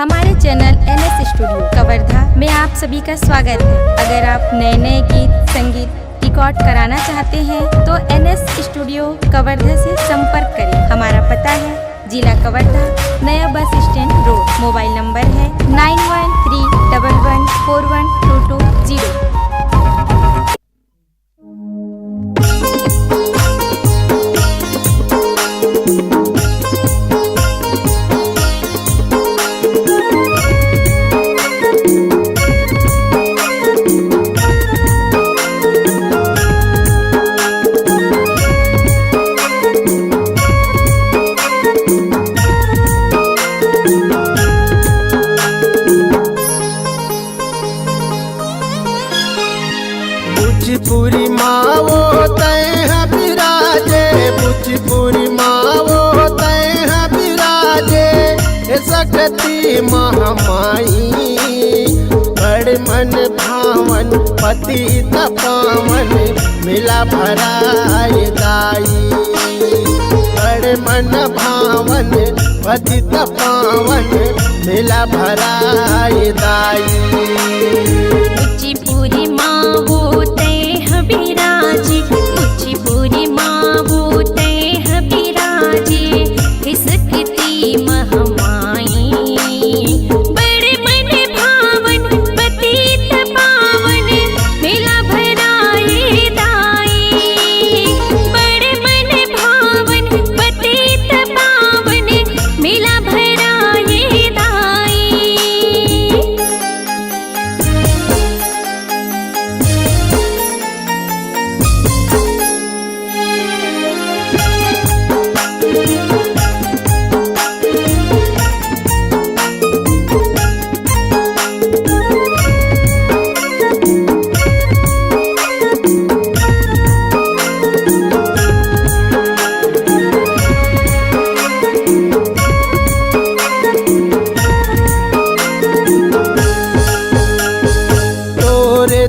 हमारे channel NS studio Kawardha में आप सभी का स्वागत है। अगर आप नए नए गीत संगीत रिकॉर्ड कराना चाहते हैं तो NS स्टूडियो कवर्धा से संपर्क करें। हमारा पता है जिला कवर्धा, नया bus stand road. Mobile number है 9131141220। बुच्चीपुरी मावो तैह बिराजे, बुच्चीपुरी मावो तैह बिराजे। सकती महामाई बड़ मन भावन, पतित पावन मिला भराए दाई। बड़ मन भावन पतित पावन मिला भराए दाई। बुच्चीपुरी मावो तैह बिराजे, बुच्चीपुरी मावो तैह बिराजे। सकती महामाई बड़े मन भावन, पतित पावन मिला भराए दाई। बड़े मन भावन, पतित पावन मिला भराए दाई।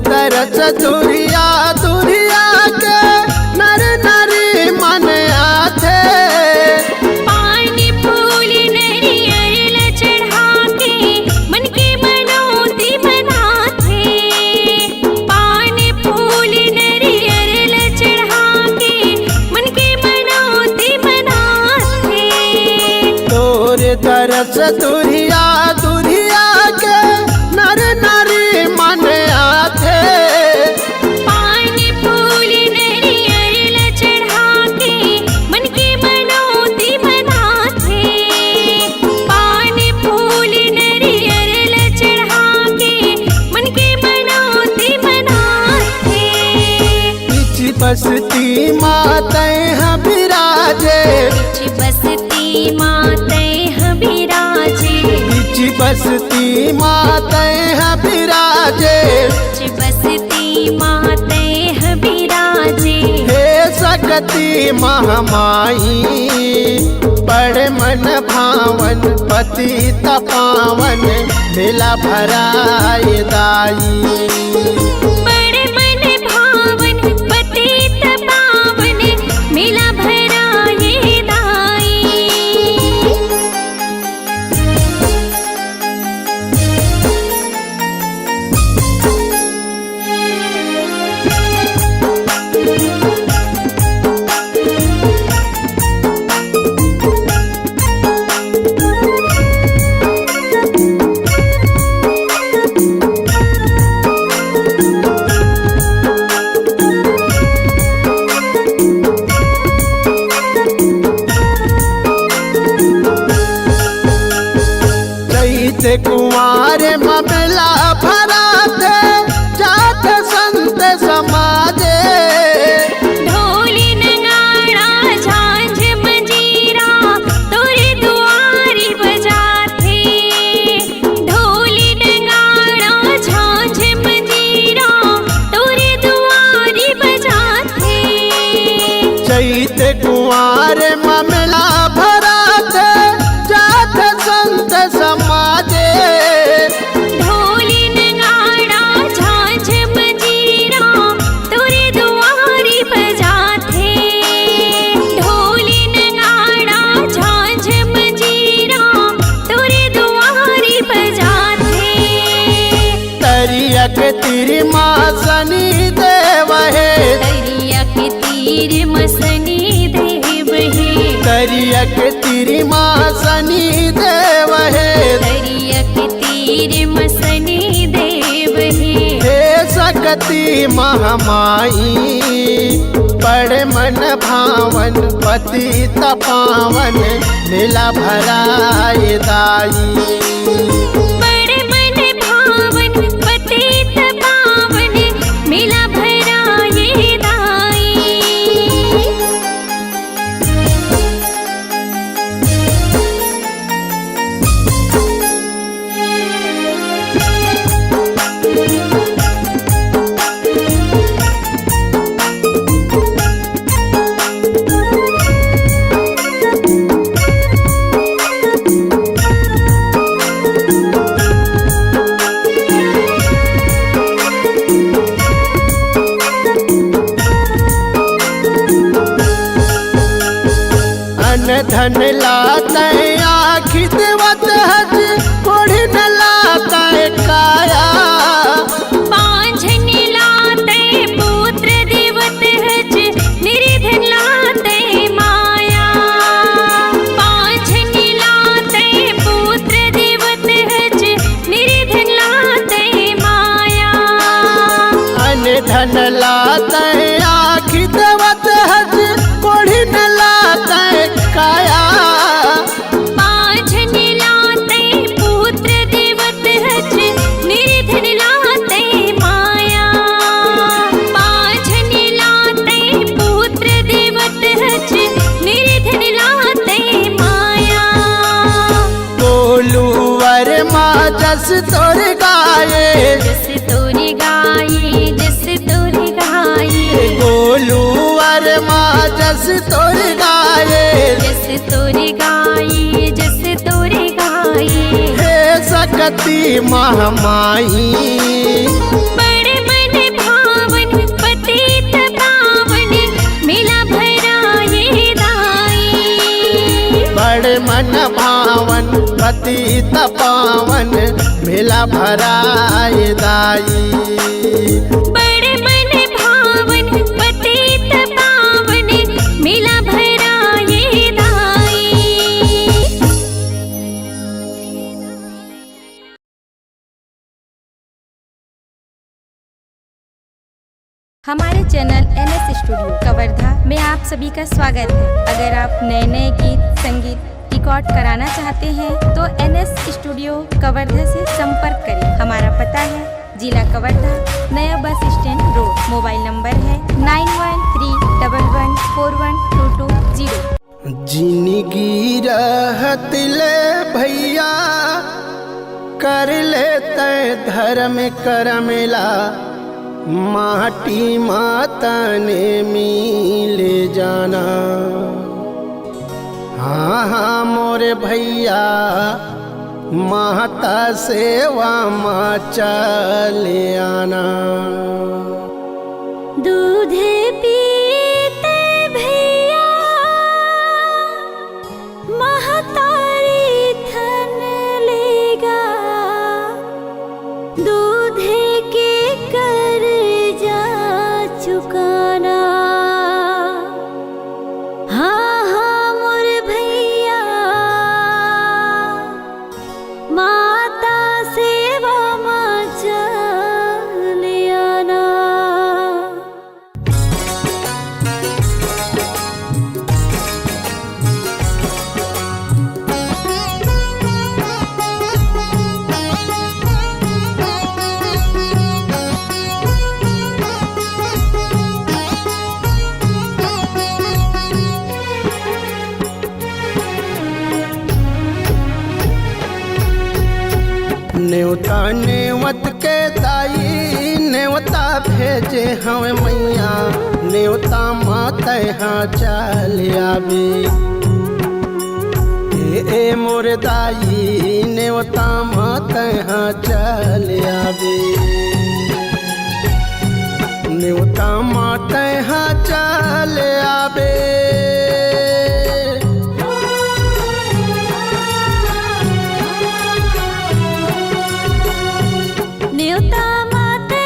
दरस दुरिया दुरिया के नर नरी मन आथे। पानी फूल नरियल चढ़ा के मन के मनौती मनाथे। पानी फूल नरियल चढ़ा के मन के मनौती मनाथे। तोर दरस दुरिया दुरिया के नर नरी मन आथे। पानी फूल नरियल चढ़ा के मन के मनौती मनाथे। पानी फूल नरियल चढ़ा के मन के मनौती मनाथे। बिच बसती मातैह बिराजे, बिच बसती मातैह बिराजे। बिच बसती मातैह बिराजे। बिच बसती मातैह बिराजे। हे सकती महामाई बड़ मन भावन, पतित पावन मिला भराए दाई। बड़े मन भावन, पतित पावन मिला भराए दाई। तीर मासनी देव हे, दरिया के तीर मसनी देव हे, दरिया के तीर मासनी देव हे, दरिया के तीर मसनी देव हे। हे सकती महामाई बड़े मन भावन पतित पावन मिला भराए दाई। बड़े मन भावन पतित पावन मिला भराए दाई। धन लाते आखि देवत हज कोढ़ी न लाते काया। पांझन लाते पुत्र देवत हज निर्धन लाते माया। पांझन लाते पुत्र देवत हज निर्धन लाते माया। अन धन लाते आखि देवत हज कोढ़ी न लाते काया। पांझन लाते पुत्र देवत हज निर्धन लाते माया। पांझन लाते पुत्र देवत हज निर्धन लाते माया। बोलू वर माँ जस तोर गाये, जस तोरी गाये, जस तोरी गाये, बोलू वर माँ जस तोर गाये, जस तोरी गाये, जस तोरी गाये। हे सकती महामाई बड़े मन भावन पतित पावन मिला भराए दाई। बड़े मन भावन पतित पावन मिला भराए दाई। बड़े मन भावन पतित पावन मिला भराए दाई। हमारे चैनल NS स्टूडियो कवर्धा में आप सभी का स्वागत है। अगर आप नए नए गीत संगीत रिकॉर्ड कराना चाहते हैं तो NS स्टूडियो कवर्धा से संपर्क करें। हमारा पता है जिला कवर्धा, नया bus stand road. Mobile number है 9131141220। जिंदगी रहत ले भैया कर लेते धर्म करमेला, माटी माता ने मिले जाना। हाँ हाँ मोरे भैया माता सेवा माँ चले आना। दूध पीते भैया महतारी थन लेगा। दूध के कर्जा चुकाना। हाँ हाँ मोर भैया माता सेवा माँ चले आना। न्योता नेवत के दाई न्योता भेजे हवे मैया। न्योता माता यहाँ चल आवे। ए मोर दाई न्योता माता यहाँ चल आवे। न्योता माता यहाँ चल आवे। न्योता माते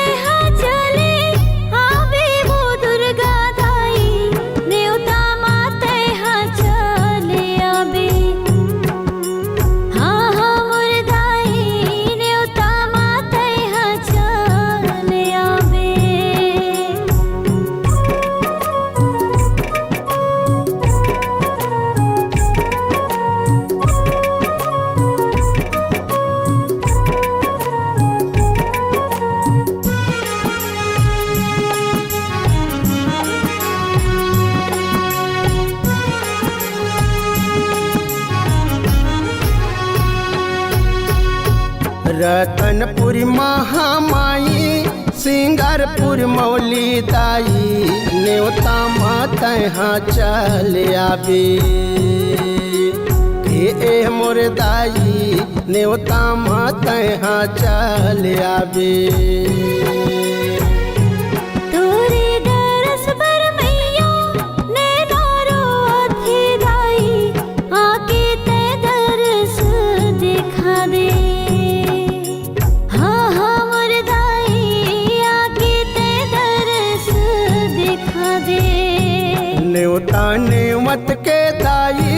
रतनपुर महामाई सिंगारपुर मौली दाई न्योता माता हाँ चल आवे ए मोर दाई न्योता माता हाँ चल आवे तोरे दरस पर मैया नैना रोथे दाई आके ते दरस दिखा दे हाँ हाँ मोर दाई आके ते दरस दिखा दे न्योता नेवत के दाई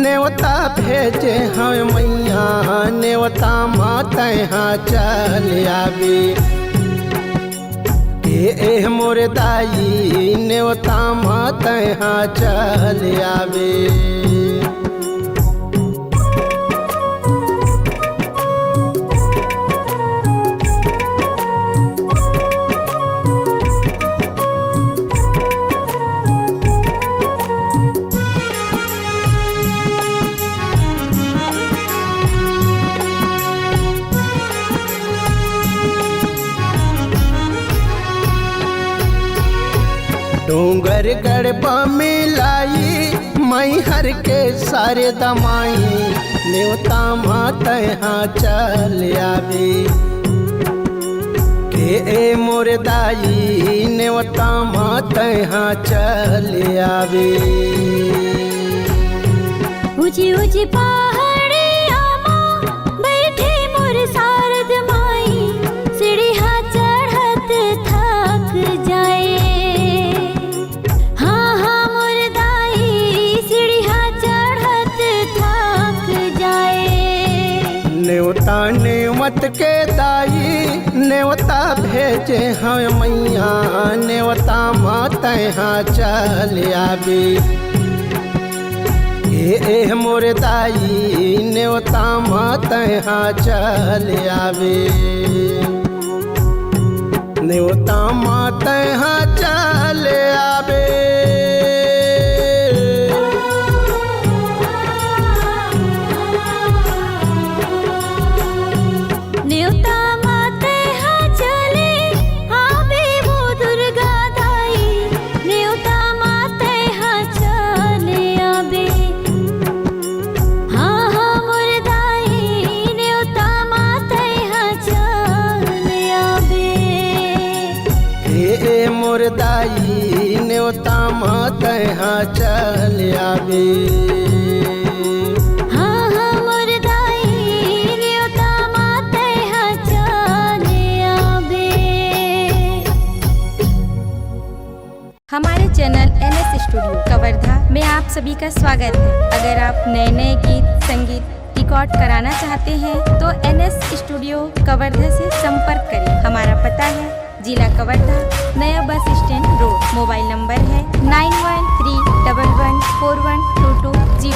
न्योता भेजे हम मैया न्योता माता हाँ चल आवे ए मोर दाई न्योता माता हाँ चल आवे डोंगर गढ़बा मिलाई मई हर के सारे दमाई न्योता माता हाँ चल आवे के मोर दाई न्योता माता हाँ चल आवे ऊंची ऊंची पहाड़िया माँ बैठे मोर सारद माई सीढ़िया चढ़त थक जाए हाँ हाँ मोर दाई सीढ़िया चढ़त थक जाए न्योता नेवत के दाई न्योता भेजे हम मैया न्योता माता हाँ चल आवे ए मोर दाई न्योता माता हाँ चल आवे न्योता माता हाँ चल आवे न्योता माते हाँ चले आवे वो दुर्गा दाई न्योता माते हाँ चले आवे हाँ हाँ मोर दाई न्योता माते हाँ चले आवे ए मोर दाई न्योता माता हाँ चल आवे हाँ हाँ मोर दाई न्योता माते हाँ चले आवे हमारे चैनल NS स्टूडियो कवर्धा में आप सभी का स्वागत है। अगर आप नए नए गीत संगीत रिकॉर्ड कराना चाहते हैं तो NS स्टूडियो कवर्धा से संपर्क करें। हमारा पता है जिला कवर्धा, नया bus stand road. Mobile number है 9131141220।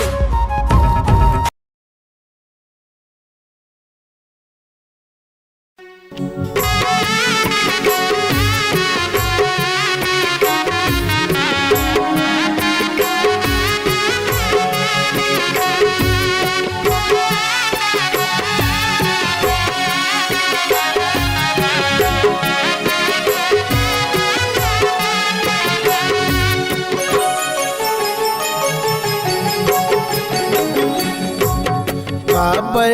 काबर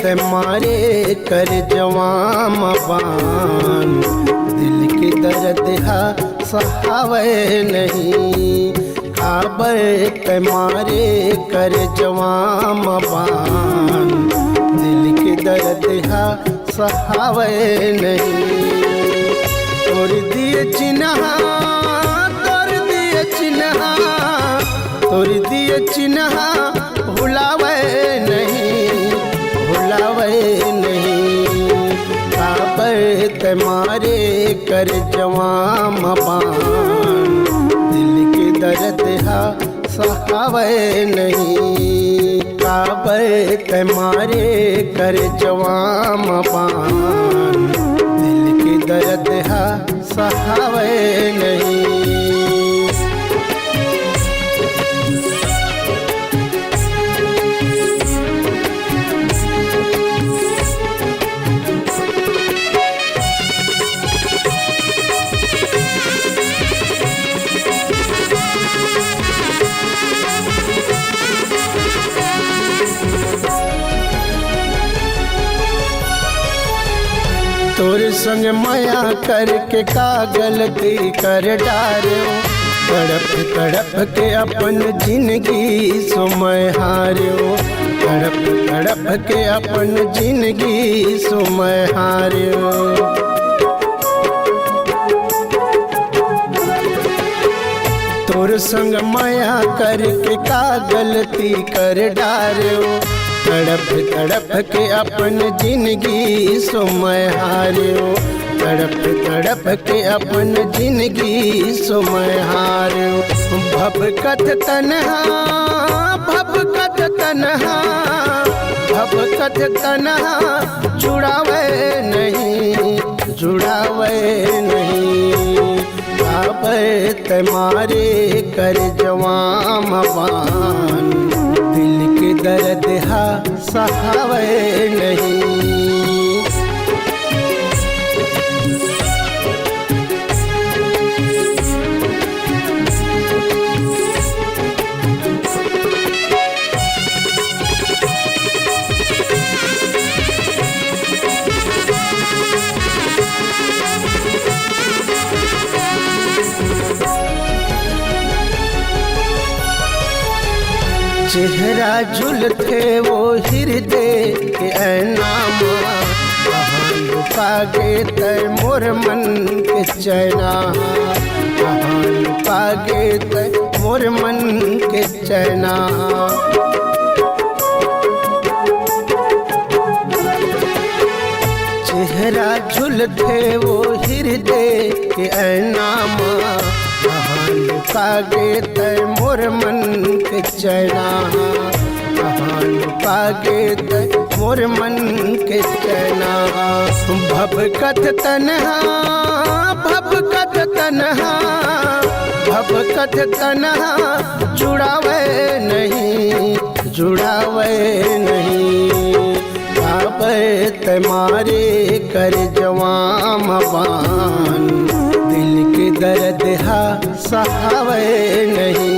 तुम्हारे कर जवाम बान दिल के दर्द हा सहावे नहीं काबर तुम्हारे कर जवाम बान दिल के दर्द हा सहावे नहीं तोड़ दिए चिन्हा तोड़ दिए चिन्हा तोड़ दिए चिन्हा भुलावे नहीं काबर तुम्हारे कर जवाम बान दिल के दर्द हा सहावे नहीं काबर तुम्हारे कर जवाम बान दिल के दर्द हा सहावे नहीं संग माया करके का गलती कर डार्यो, तड़प तड़प के अपन जिंदगी सुमय हार्यो, तड़प तड़प के अपन जिंदगी सुमय हार्यो। तोर संग माया करके का गलती कर डार्यो, तड़प तड़प के अपन जिंदगी सुमय हार्यो, तड़प तड़प के अपन जिंदगी सुमय हार्यो। भबकत तन्हा भबकत तन्हा भबकत तन्हा जुड़ावे नहीं जुड़ावे नहीं, आवे तुम्हारे कर जवाम बान, दिल के दर्द हा सहावे नहीं। चेहरा झुलते वो हृदय के ऐनामा, कहाँ लुका गे तय मोर मन के चैना, कहाँ लुका गे तय मोर मन के चैना। चेहरा झुलते वो हृदय के ऐनामा, कहाँ लुका गे तय मोर मन के चैना, कहाँ लुका गे तय मोर मन के चैना। भबकत तन्हा भबकत तन्हा भबकत तन्हा जुड़ावे नहीं जुड़ावे नहीं, आवे तुम्हारे कर जवाम बान, दिल के दर्द हा सहावे नहीं।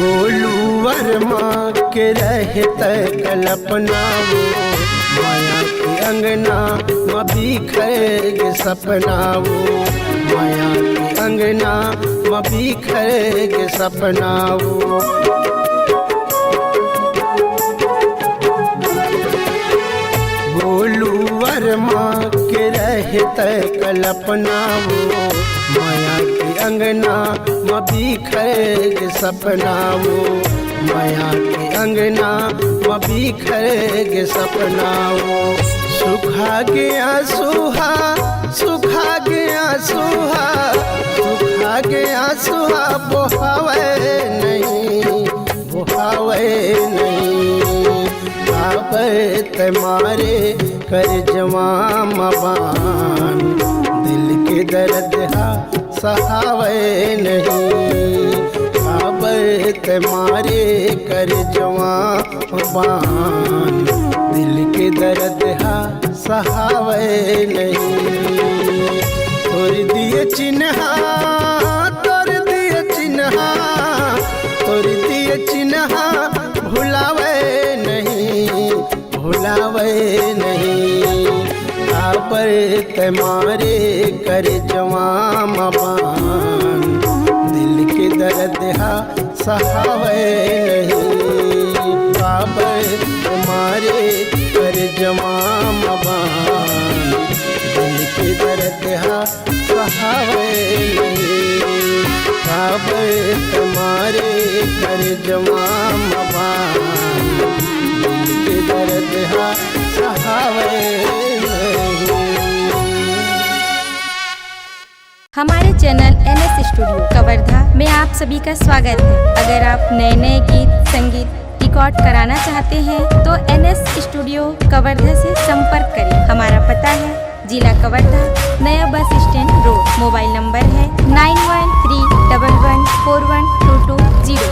गोलू वर्मा के रहते कल्पना वो, माया के अंगना में बिखर सपना वो, माया के अंगना में बिखर सपना वो। गोलू वर्मा के रहते कल्पना वो, माया के अंगना में बिखर सपना वो, माया के अंगना में बिखर सपना वो। सुखा गया सुहा सुखा गया सुहा सुखा गया सुहा, बोहावे नहीं बोहावे नहीं, आवे तुम्हारे कर जवाम बान, दिल के दर्द हा सहावे नहीं, आवे तुम्हारे कर जवाम बान, दिल के दर्द हा सहावे नहीं। तोर दिए चिन्हा तोर दिए चिन्हा तोर दिए चिन्हा, भुलावे नहीं भुलावे नहीं, आवर तुम्हारे कर जवाम बान, दिल के दर्द हा सहावे नहीं, आवर तुम्हारे कर जवाम बान, दिल के दर्द हा सहावे नहीं, आवर तुम्हारे कर जवाम बान, दिल के दर्द हा सहावे नहीं। हमारे चैनल NS स्टूडियो कवर्धा में आप सभी का स्वागत है। अगर आप नए नए गीत संगीत रिकॉर्ड कराना चाहते हैं तो NS स्टूडियो कवर्धा से संपर्क करें। हमारा पता है जिला कवर्धा, नया bus stand road. Mobile number है 9131141220।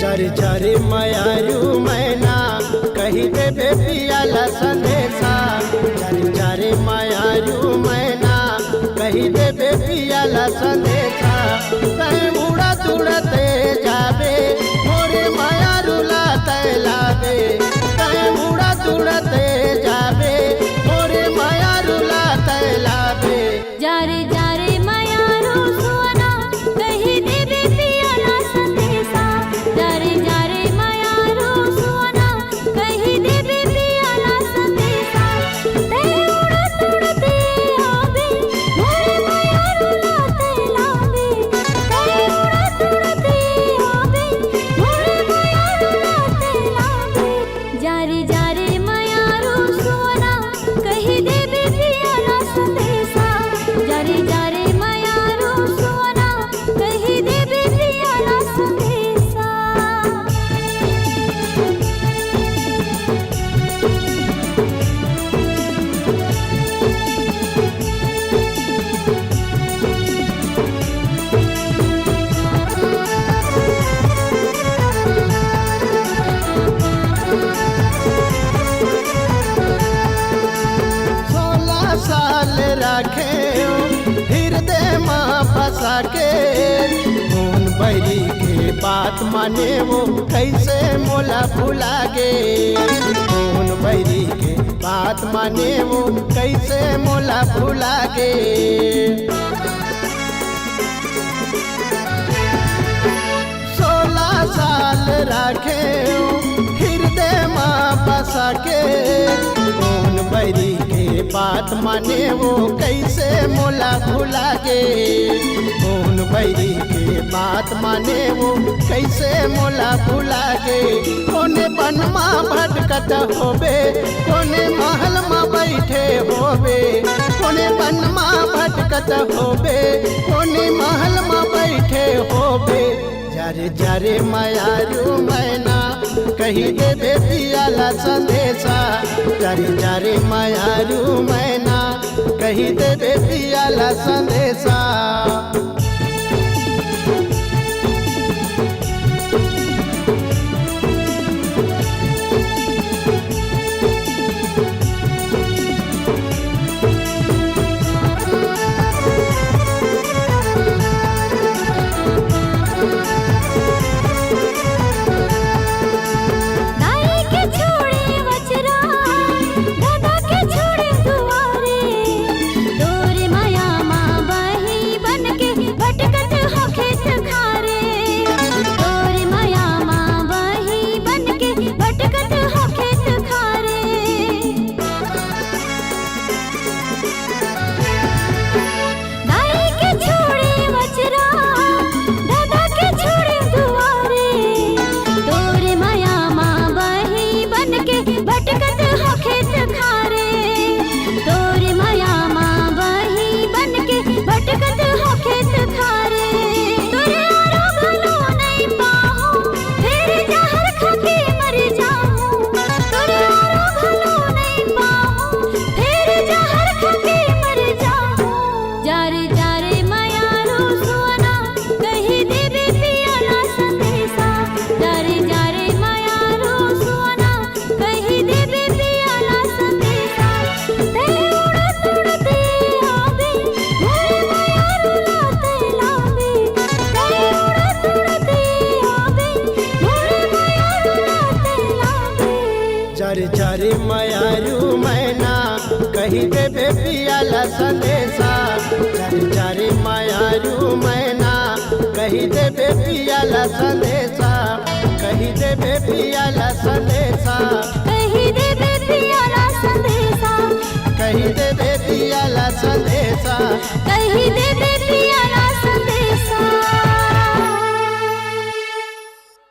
चरे चरे मयारू मैना कही दे पियाला संदेशा। चरे चरे मयारू मैना कही दे पियाला संदेशा। कहीं उड़त उड़ते जाबे मोरे मयारू लाते लाबे। कहीं उड़त उड़ते जाबे मोरे मयारू लाते लाबे। जारे जारे मयारू सुना कही देबे पियाला संदेशा। जारे जारे मयारू सुना कही देबे पियाला संदेशा। ते उड़त उड़ते आबे मोरे मयारू लाते लाबे। ते उड़त उड़ते आबे मोरे मयारू लाते लाबे। जारे जारे मयारू सुना कही देबे पियाला संदेशा। जारे जारे मयारू सुना कही देबे पियाला संदेशा। सोलह साल रखे हृदय माँ फंसा के। खून बरी के बात माने वो कैसे मोला भुला गे। खून बरी के बात माने वो कैसे मोला भुला गे। 16 साल रखे हृदय माँ बसा के। कौन बरी के बात माने वो कैसे मोला भुला गे। कौन बरी के बात माने वो कैसे मोला भुला गे। कोने बन माँ भटकत होबे कोने महल माँ बैठे होबे। कोने बन माँ भटकत होबे कोने महल माँ बैठे होबे। जारे जारे मयारू मैना कही देबे पियाला संदेशा। जारे जारे मयारू मैना कही देबे पियाला संदेशा। दाई के छोड़े वचरा दादा के छोड़े दुआरे। तोरे माया माँ बही बन के भटकत हो खेत खारे। तोरे माया माँ बही बन के भटकत हो खेत खारे। दाई के छोड़े वचरा दादा के छोड़े दुआरे। तोरे माया माँ बही बन के भटकत हो खेत खारे। तोरे माया माँ बही बन के भटकत हो खेत खारे। तोरे आरो भलो नहीं पाहू फिर जहर खाके मर जाऊं। तोरे आरो भलो नहीं पाहू फिर जहर खाके मर जाऊं। जारे जारे मयारू सुना कही देबे पियाला संदेशा। जारे जारे मयारू सुना कही देबे पियाला संदेशा। ते उड़त उड़ते आबे मोरे मयारू लाते लाबे। ते उड़त उड़ते आबे मोरे मयारू लाते लाबे। चरे चरे मयारू मैना कही देबे पियाला संदेशा। चरे चरे मयारू मैना कही देबे पियाला संदेशा। कही देबे पियाला संदेशा।